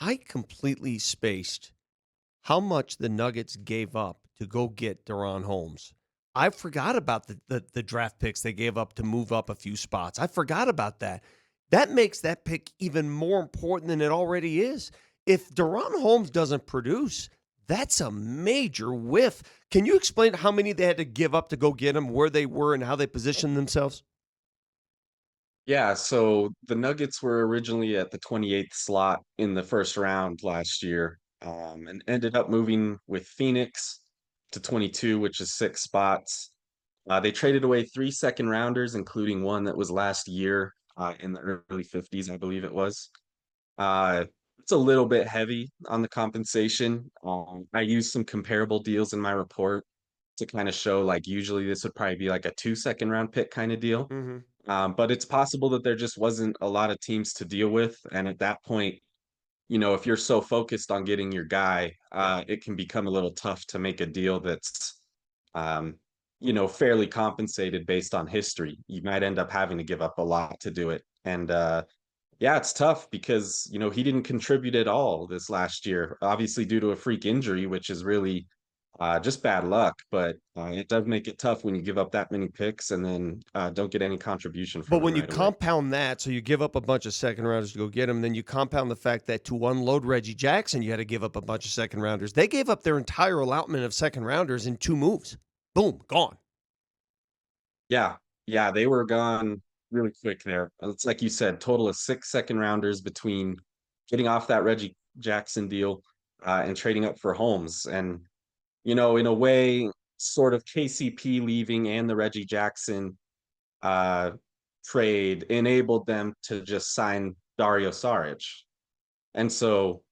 I completely spaced how much the Nuggets gave up to go get Deron Holmes. I forgot about the draft picks they gave up to move up a few spots. I forgot about that. That makes that pick even more important than it already is. If Deron Holmes doesn't produce, that's a major whiff. Can you explain how many they had to give up to go get him, where they were, and how they positioned themselves? Yeah, so the Nuggets were originally at the 28th slot in the first round last year, and ended up moving with Phoenix to 22, which is 6 spots. They traded away 3 second rounders, including one that was last year in the early 50s, I believe it was. Uh, it's a little bit heavy on the compensation. I used some comparable deals in my report to kind of show like usually this would probably be like a 2 second round pick kind of deal. Mm-hmm. But it's possible that there just wasn't a lot of teams to deal with. And at that point, if you're so focused on getting your guy, Yeah. it can become a little tough to make a deal that's, um, fairly compensated based on history. You might end up having to give up a lot to do it. And yeah, it's tough because, he didn't contribute at all this last year, obviously due to a freak injury, which is really just bad luck. But it does make it tough when you give up that many picks and then don't get any contribution But from him when you right away. compound that, so you give up a bunch of second rounders to go get him, then you compound the fact that to unload Reggie Jackson, you had to give up a bunch of second rounders. They gave up their entire allotment of second rounders in 2 moves. Boom, gone. Yeah. Yeah. They were gone really quick there. It's like you said, total of 6 second rounders between getting off that Reggie Jackson deal and trading up for Holmes. And, in a way, sort of KCP leaving and the Reggie Jackson uh, trade enabled them to just sign Dario Saric. And so,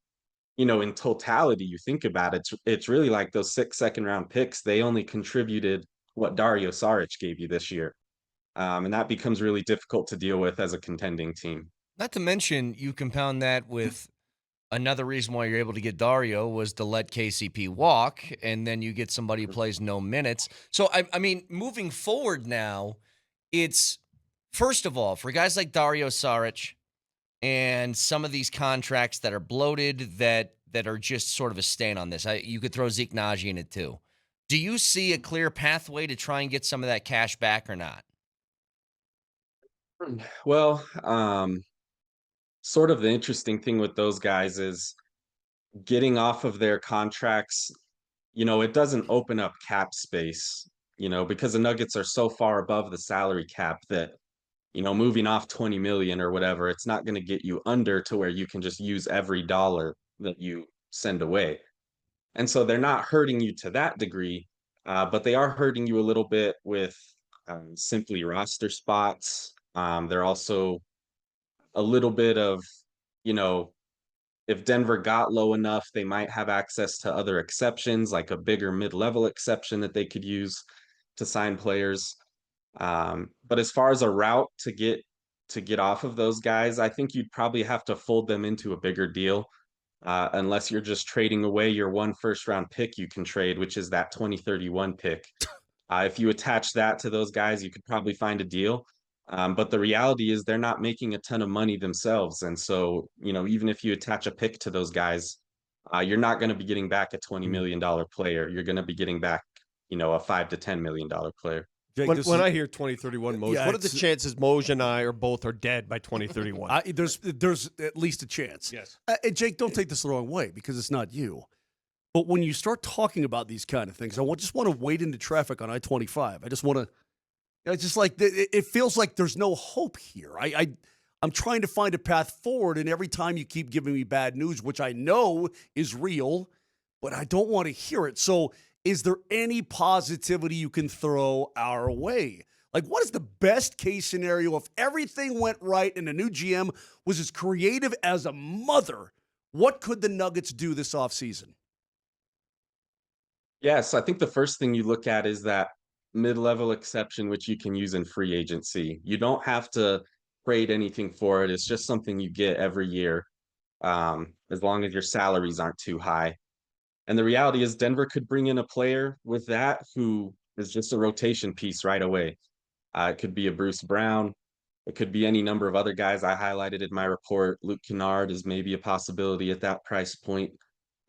in totality, you think about it, it's really like those 6 second round picks, they only contributed what Dario Saric gave you this year. And that becomes really difficult to deal with as a contending team. Not to mention, you compound that with another reason why you're able to get Dario was to let KCP walk, and then you get somebody who plays no minutes. So, I mean, moving forward now, it's first of all, for guys like Dario Saric and some of these contracts that are bloated that are just sort of a stain on this. You could throw Zeke Naji in it too. Do you see a clear pathway to try and get some of that cash back or not? Well, sort of the interesting thing with those guys is getting off of their contracts, it doesn't open up cap space, because the Nuggets are so far above the salary cap that, moving off 20 million or whatever, it's not going to get you under to where you can just use every dollar that you send away. And so they're not hurting you to that degree, but they are hurting you a little bit with simply roster spots. They're also a little bit of, you know, if Denver got low enough, they might have access to other exceptions, like a bigger mid-level exception that they could use to sign players. But as far as a route to get off of those guys, I think you'd probably have to fold them into a bigger deal, unless you're just trading away your one first round pick you can trade, which is that 2031 pick. If you attach that to those guys, you could probably find a deal. But the reality is they're not making a ton of money themselves. And so, even if you attach a pick to those guys, you're not going to be getting back a $20 Mm. million player. You're going to be getting back, a $5 to $10 million player. Jake, When this when is I hear 2031 Moj, yeah, what are the it's chances Moj and I are both are dead by 2031? there's at least a chance. Yes. And Jake, don't take this the wrong way because it's not you. But when you start talking about these kind of things, just want to wade into traffic on I-25. I just want to. It's just like it feels like there's no hope here. I'm trying to find a path forward, and every time you keep giving me bad news, which I know is real, but I don't want to hear it. So, is there any positivity you can throw our way? Like, what is the best case scenario if everything went right and the new GM was as creative as a mother? What could the Nuggets do this offseason? Yes, I think the first thing you look at is that mid-level exception, which you can use in free agency. You don't have to trade anything for it. It's just something you get every year, as long as your salaries aren't too high. And the reality is Denver could bring in a player with that who is just a rotation piece right away. It could be a Bruce Brown, It could be any number of other guys I highlighted in my report. Luke Kennard is maybe a possibility at that price point.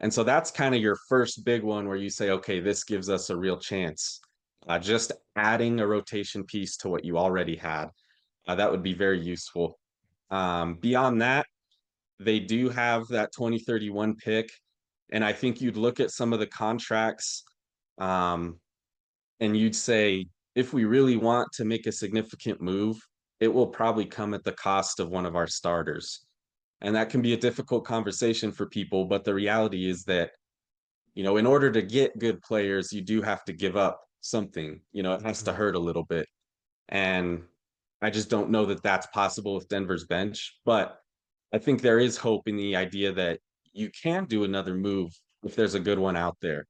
And so that's kind of your first big one where you say, okay, this gives us a real chance. Just adding a rotation piece to what you already had, that would be very useful. Beyond that, they do have that 2031 pick. And I think you'd look at some of the contracts um, and you'd say, if we really want to make a significant move, it will probably come at the cost of one of our starters. And that can be a difficult conversation for people, but the reality is that, in order to get good players, you do have to give up something. It has to hurt a little bit. And I just don't know that that's possible with Denver's bench, but I think there is hope in the idea that you can do another move if there's a good one out there.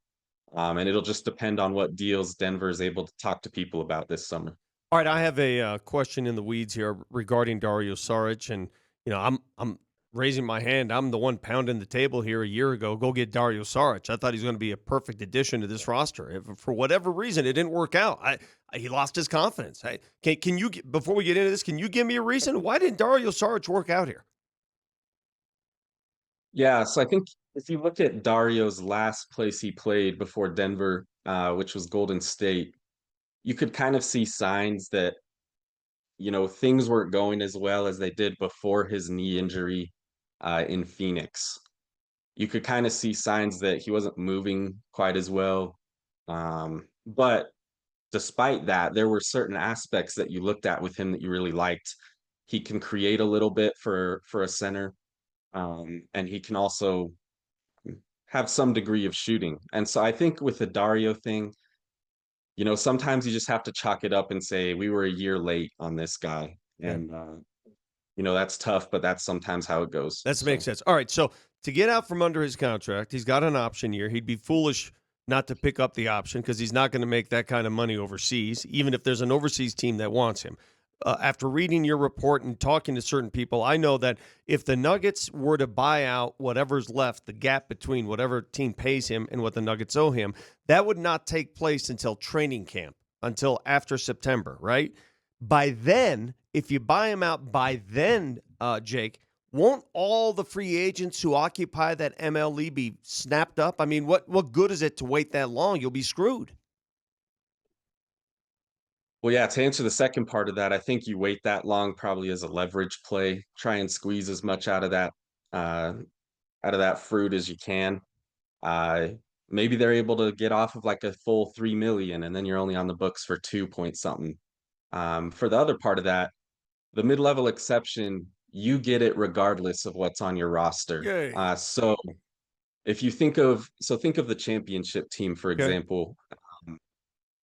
And it'll just depend on what deals Denver is able to talk to people about this summer. All right, I have a question in the weeds here regarding Dario Sarich, and I'm raising my hand. I'm the one pounding the table here a year ago. Go get Dario Sarich. I thought he was going to be a perfect addition to this roster. If, for whatever reason, it didn't work out. He lost his confidence. Can you, before we get into this, can you give me a reason why didn't Dario Sarich work out here? Yeah, so I think if you look at Dario's last place he played before Denver, which was Golden State, you could kind of see signs that, things weren't going as well as they did before his knee injury in Phoenix. You could kind of see signs that he wasn't moving quite as well. But despite that, there were certain aspects that you looked at with him that you really liked. He can create a little bit for a center, and he can also have some degree of shooting. And so I think with the Dario thing, sometimes you just have to chalk it up and say, we were a year late on this guy. And, that's tough, but that's sometimes how it goes. That makes sense. All right, so to get out from under his contract, he's got an option year. He'd be foolish not to pick up the option because he's not going to make that kind of money overseas, even if there's an overseas team that wants him. After reading your report and talking to certain people, I know that if the Nuggets were to buy out whatever's left, the gap between whatever team pays him and what the Nuggets owe him, that would not take place until training camp, until after September, right? By then, if you buy him out by then, Jake, won't all the free agents who occupy that MLE be snapped up? I mean, what good is it to wait that long? You'll be screwed. Well, yeah, to answer the second part of that, I think you wait that long probably as a leverage play. Try and squeeze as much out of that fruit as you can. Maybe they're able to get off of like a full 3 million, and then you're only on the books for 2 point something. For the other part of that, the mid-level exception, you get it regardless of what's on your roster. Yay. So if you think of the championship team, for Okay. example.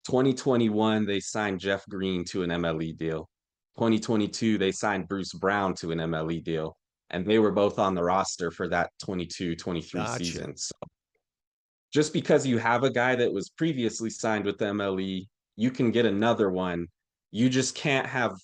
2021, they signed Jeff Green to an MLE deal. 2022, they signed Bruce Brown to an MLE deal. And they were both on the roster for that 22-23 Gotcha. season. So just because you have a guy that was previously signed with the MLE, you can get another one. You just can't have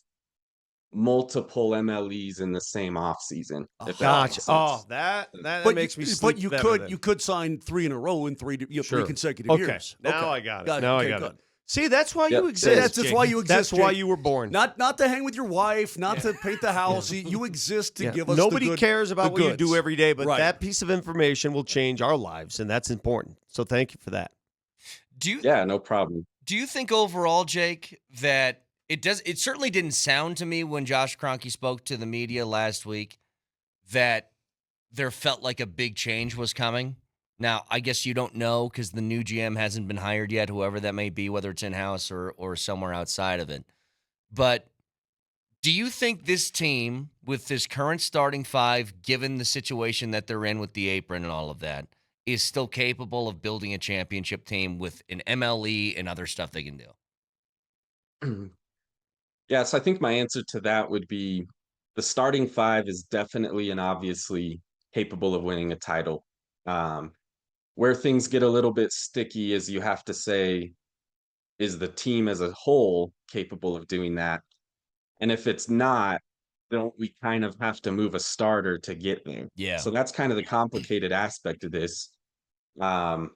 multiple MLEs in the same offseason. If that makes Gotcha. sense. Oh, that makes me sleep But you better could then. you could sign 3 in a row in three Sure. consecutive Okay. years. Now I got it. Now I got it. See, that's why Yep. you exist. That's Jake. why you exist, That's why Jake. you were born. Not to hang with your wife, not to paint the house. You exist to Yeah. give us Nobody the good, cares about the what you do goods. every day, but Right. that piece of information will change our lives, and that's important. So thank you for that. Yeah, no problem. Do you think overall, Jake, that it certainly didn't sound to me when Josh Kroenke spoke to the media last week that there felt like a big change was coming? Now, I guess you don't know because the new GM hasn't been hired yet, whoever that may be, whether it's in-house or somewhere outside of it. But do you think this team, with this current starting five, given the situation that they're in with the apron and all of that, is still capable of building a championship team with an MLE and other stuff they can do? Yeah, so I think my answer to that would be the starting five is definitely and obviously capable of winning a title. Where things get a little bit sticky is you have to say, is the team as a whole capable of doing that? And if it's not, then we kind of have to move a starter to get there. Yeah. So that's kind of the complicated aspect of this. But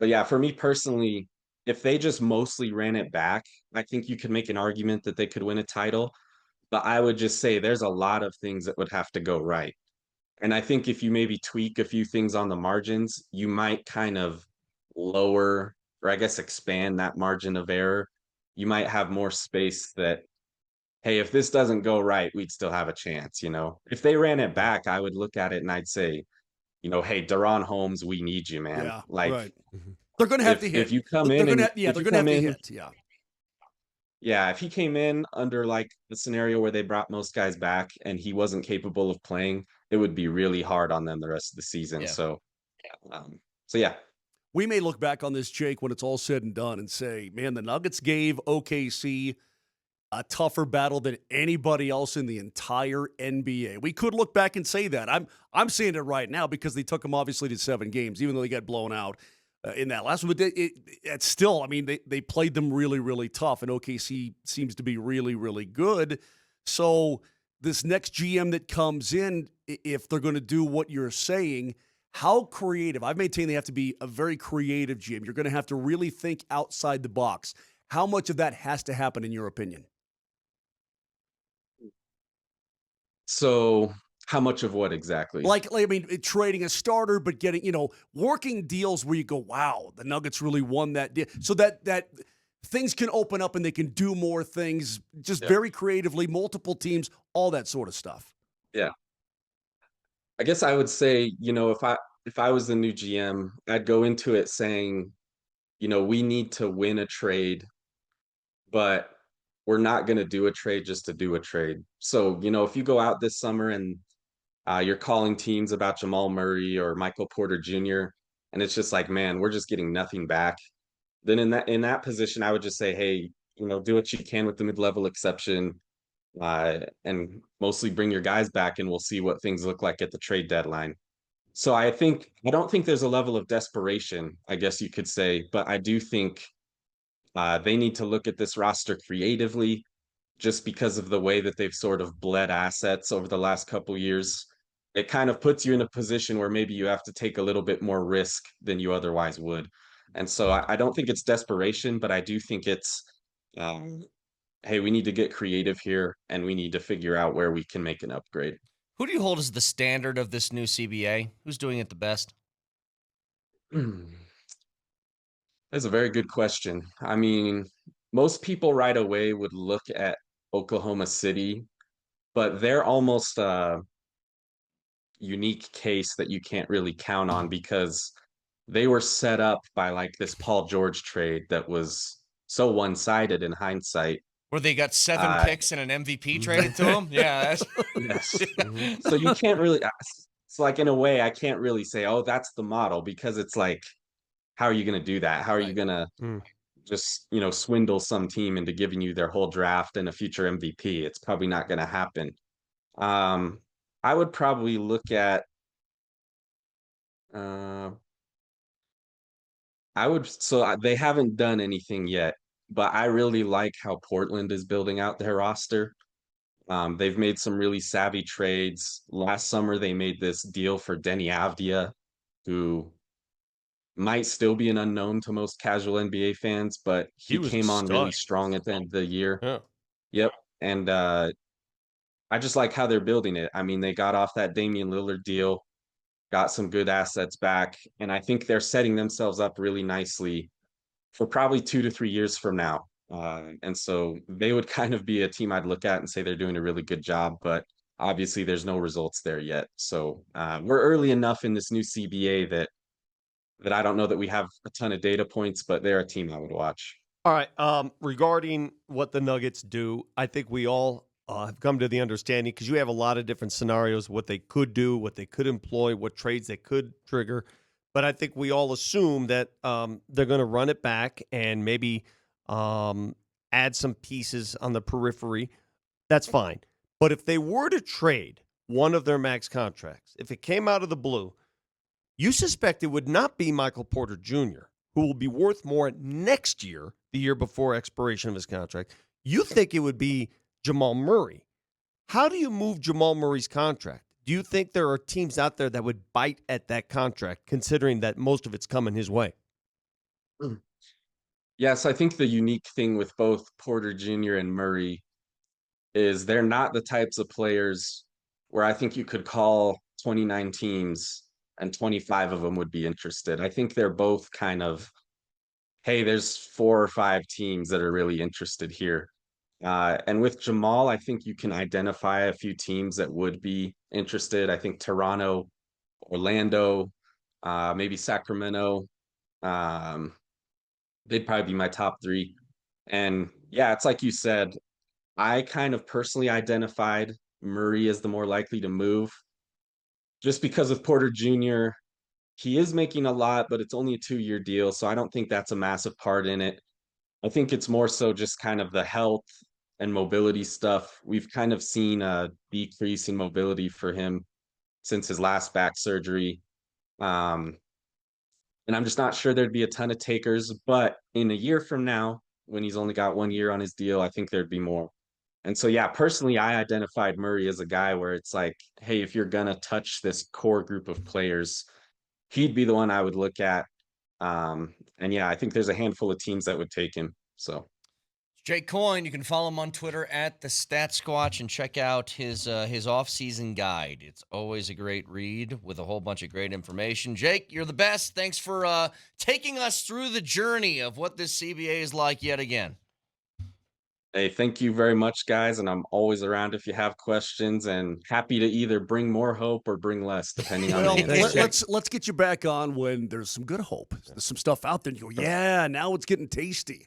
yeah, for me personally, if they just mostly ran it back, I think you could make an argument that they could win a title. but I would just say there's a lot of things that would have to go right. And I think if you maybe tweak a few things on the margins, you might kind of lower, or I guess expand that margin of error. You might have more space that, hey, if this doesn't go right, we'd still have a chance, you know? If they ran it back, I would look at it and I'd say, you know, hey, Daron Holmes, we need you, man. Yeah, Like right. They're going to have to if hit. you come They're in going and to, yeah, if they're you going to have come to in, hit. Yeah. yeah, if he came in under like the scenario where they brought most guys back and he wasn't capable of playing, it would be really hard on them the rest of the season. Yeah. So yeah, We may look back on this, Jake, when it's all said and done and say, man, the Nuggets gave OKC a tougher battle than anybody else in the entire NBA. We could look back and say that. I'm saying it right now because they took them obviously to 7 games, even though they got blown out in that last one. But it's still, I mean, they played them really, really tough, and OKC seems to be really, really good. So this next GM that comes in, if they're going to do what you're saying, how creative? I've maintained they have to be a very creative GM. You're going to have to really think outside the box. How much of that has to happen in your opinion? so how much of what exactly? Like I mean, trading a starter, but getting, working deals where you go, wow, the Nuggets really won that deal. So that things can open up and they can do more things just Yeah. very creatively, multiple teams, all that sort of stuff. Yeah. I guess I would say, you know, if I was the new GM, I'd go into it saying, you know, we need to win a trade, but we're not going to do a trade just to do a trade. So, you know, if you go out this summer and you're calling teams about Jamal Murray or Michael Porter Jr., and it's just like, man, we're just getting nothing back. Then in that position, I would just say, hey, you know, do what you can with the mid-level exception, and mostly bring your guys back, and we'll see what things look like at the trade deadline. So I don't think there's a level of desperation, I guess you could say, but I do think they need to look at this roster creatively, just because of the way that they've sort of bled assets over the last couple years. It kind of puts you in a position where maybe you have to take a little bit more risk than you otherwise would. And so I don't think it's desperation, but I do think it's, um, hey, we need to get creative here and we need to figure out where we can make an upgrade. Who do you hold as the standard of this new CBA? Who's doing it the best? That's a very good question. I mean, most people right away would look at Oklahoma City, but they're almost a unique case that you can't really count on because they were set up by like this Paul George trade that was so one-sided in hindsight. Where they got 7 Uh, picks and an MVP traded to them? Yeah. yes. Mhm. So you can't really, it's like in a way, I can't really say, oh, that's the model, because it's like, how are you going to do that? How are you Right. going to Mm. just, you know, swindle some team into giving you their whole draft and a future MVP? It's probably not going to happen. Um, I would probably look at, uh, they haven't done anything yet, but I really like how Portland is building out their roster. They've made some really savvy trades. Last summer, they made this deal for Denny Avdia, who might still be an unknown to most casual NBA fans, but He he was a came on really stud. strong at the end of the year. Yeah. Yep. And I just like how they're building it. I mean, they got off that Damian Lillard deal, got some good assets back, and I think they're setting themselves up really nicely for probably 2 to 3 years from now. And so they would kind of be a team I'd look at and say they're doing a really good job, but obviously there's no results there yet. So we're early enough in this new CBA that I don't know that we have a ton of data points, but they're a team I would watch. All right. Regarding what the Nuggets do, I think we all have come to the understanding, because you have a lot of different scenarios, what they could do, what they could employ, what trades they could trigger. But I think we all assume that they're going to run it back and maybe add some pieces on the periphery. That's fine. But if they were to trade one of their max contracts, if it came out of the blue, you suspect it would not be Michael Porter Jr., who will be worth more next year, the year before expiration of his contract. You think it would be Jamal Murray. How do you move Jamal Murray's contract? Do you think there are teams out there that would bite at that contract, considering that most of it's coming his way? Yes, I think the unique thing with both Porter Jr. and Murray is they're not the types of players where I think you could call 29 teams and 25 of them would be interested. I think they're both kind of, hey, there's 4 or 5 teams that are really interested here. And with Jamal, I think you can identify a few teams that would be interested. I think Toronto, Orlando, maybe Sacramento. Um, they'd probably be my top 3. And yeah, it's like you said, I kind of personally identified Murray as the more likely to move just because of Porter Jr. He is making a lot, but it's only a 2-year deal. So I don't think that's a massive part in it. I think it's more so just kind of the health and mobility stuff. We've kind of seen a decrease in mobility for him since his last back surgery. Um, and I'm just not sure there'd be a ton of takers. But in a year from now, when he's only got 1 year on his deal, I think there'd be more. And so, yeah, personally, I identified Murray as a guy where it's like, hey, if you're going to touch this core group of players, he'd be the one I would look at. And yeah, I think there's a handful of teams that would take him. So Jake Coyne, you can follow him on Twitter at the Stat Squatch and check out his off-season guide. It's always a great read with a whole bunch of great information. Jake, you're the best. Thanks for taking us through the journey of what this CBA is like yet again. hey, thank you very much, guys. And I'm always around if you have questions and happy to either bring more hope or bring less, depending on Well, the answer. let's get you back on when there's some good hope. There's some stuff out there. And you go, yeah, now it's getting tasty.